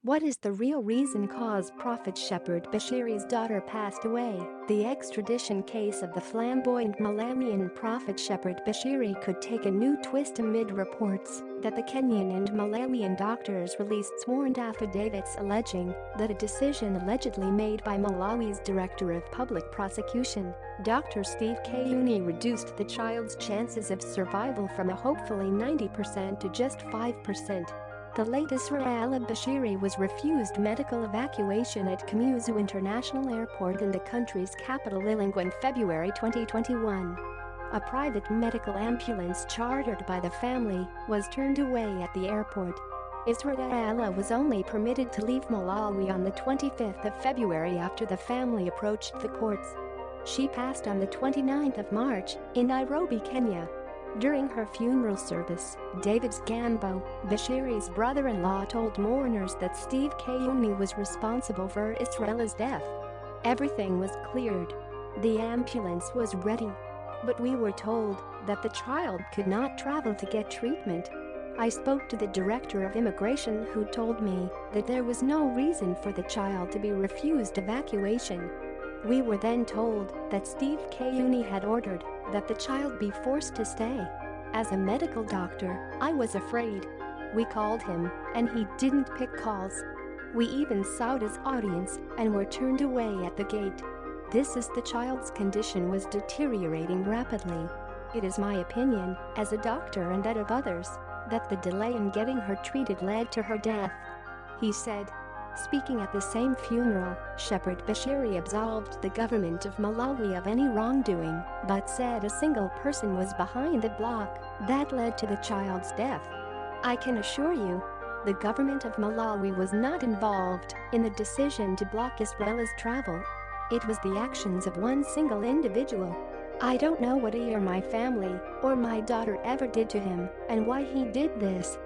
What is the real reason cause Prophet Shepard Bushiri's daughter passed away? The extradition case of the flamboyant Malawian prophet Shepard Bushiri could take a new twist amid reports that the Kenyan and Malawian doctors released sworn affidavits alleging that a decision allegedly made by Malawi's Director of Public Prosecution, Dr. Steve Kayuni, reduced the child's chances of survival from a hopefully 90% to just 5%. The late Shepherd Bushiri was refused medical evacuation at Kamuzu International Airport in the country's capital Lilongwe in February 2021. A private medical ambulance chartered by the family was turned away at the airport. Shepherd was only permitted to leave Malawi on the 25th of February after the family approached the courts. She passed on the 29th of March in Nairobi, Kenya. During her funeral service, David Gambo, Bushiri's brother-in-law, told mourners that Steve Kayuni was responsible for Shepherd's death. Everything was cleared. The ambulance was ready. But we were told that the child could not travel to get treatment. I spoke to the director of immigration, who told me that there was no reason for the child to be refused evacuation. We were then told that Steve Kayuni had ordered that the child be forced to stay. As a medical doctor, I was afraid. We called him, and he didn't pick calls. We even sought his audience and were turned away at the gate. This is the child's condition was deteriorating rapidly. It is my opinion, as a doctor and that of others, that the delay in getting her treated led to her death," he said. Speaking at the same funeral, Shepard Bushiri absolved the government of Malawi of any wrongdoing, but said a single person was behind the block that led to the child's death. "I can assure you, the government of Malawi was not involved in the decision to block Shepherd's travel. It was the actions of one single individual. I don't know what he or my family or my daughter ever did to him and why he did this.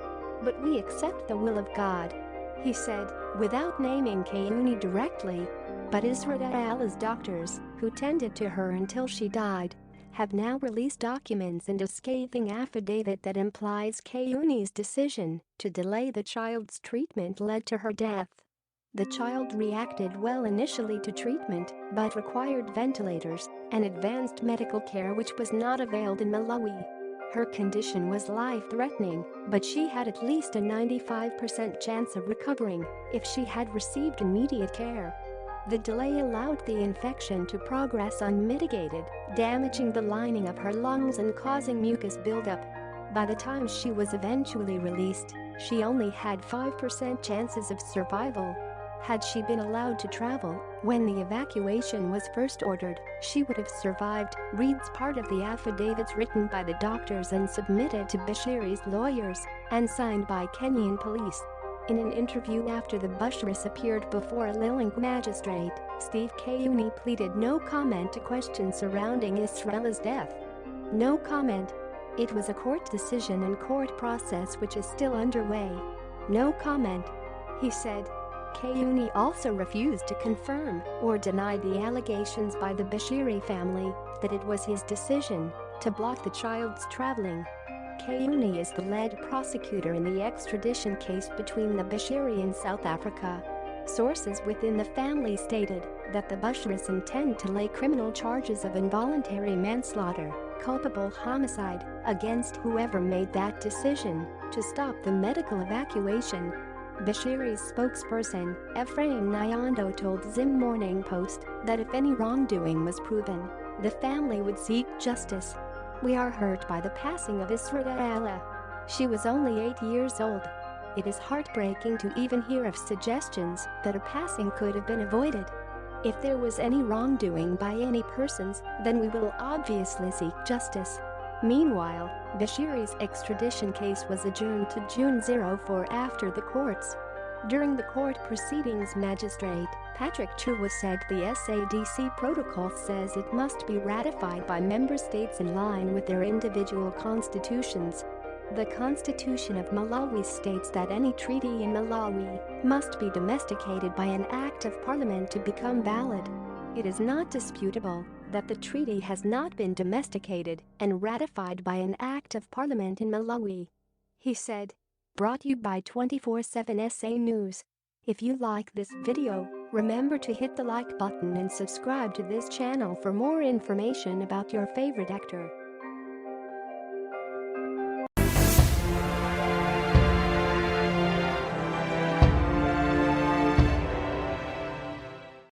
But we accept the will of God," he said, without naming Kayuni directly. But Shepherd's doctors, who tended to her until she died, have now released documents and a scathing affidavit that implies Kayuni's decision to delay the child's treatment led to her death. The child reacted well initially to treatment, but required ventilators and advanced medical care which was not availed in Malawi. Her condition was life-threatening, but she had at least a 95% chance of recovering if she had received immediate care. The delay allowed the infection to progress unmitigated, damaging the lining of her lungs and causing mucus buildup. By the time she was eventually released, she only had 5% chances of survival. Had she been allowed to travel when the evacuation was first ordered, she would have survived, reads part of the affidavits written by the doctors and submitted to Bushiri's lawyers and signed by Kenyan police. In an interview after the Bushiris appeared before a Lilongwe magistrate, Steve Kayuni pleaded no comment to questions surrounding Shepherd's death. "No comment. It was a court decision and court process which is still underway. No comment," he said. Kayuni also refused to confirm or deny the allegations by the Bushiri family that it was his decision to block the child's traveling. Kayuni is the lead prosecutor in the extradition case between the Bushiri and South Africa. Sources within the family stated that the Bushiris intend to lay criminal charges of involuntary manslaughter, culpable homicide, against whoever made that decision to stop the medical evacuation. Bushiri's spokesperson, Ephraim Nyando, told Zim Morning Post that if any wrongdoing was proven, the family would seek justice. "We are hurt by the passing of Shepherd. She was only 8 years old. It is heartbreaking to even hear of suggestions that her passing could have been avoided. If there was any wrongdoing by any persons, then we will obviously seek justice." Meanwhile, Bushiri's extradition case was adjourned to June 04 after the courts. During the court proceedings, Magistrate Patrick Chua said the SADC protocol says it must be ratified by member states in line with their individual constitutions. The Constitution of Malawi states that any treaty in Malawi must be domesticated by an act of parliament to become valid. It is not disputable that the treaty has not been domesticated and ratified by an act of parliament in Malawi, he said. Brought you by 24/7 SA News. If you like this video, remember to hit the like button and subscribe to this channel for more information about your favorite actor.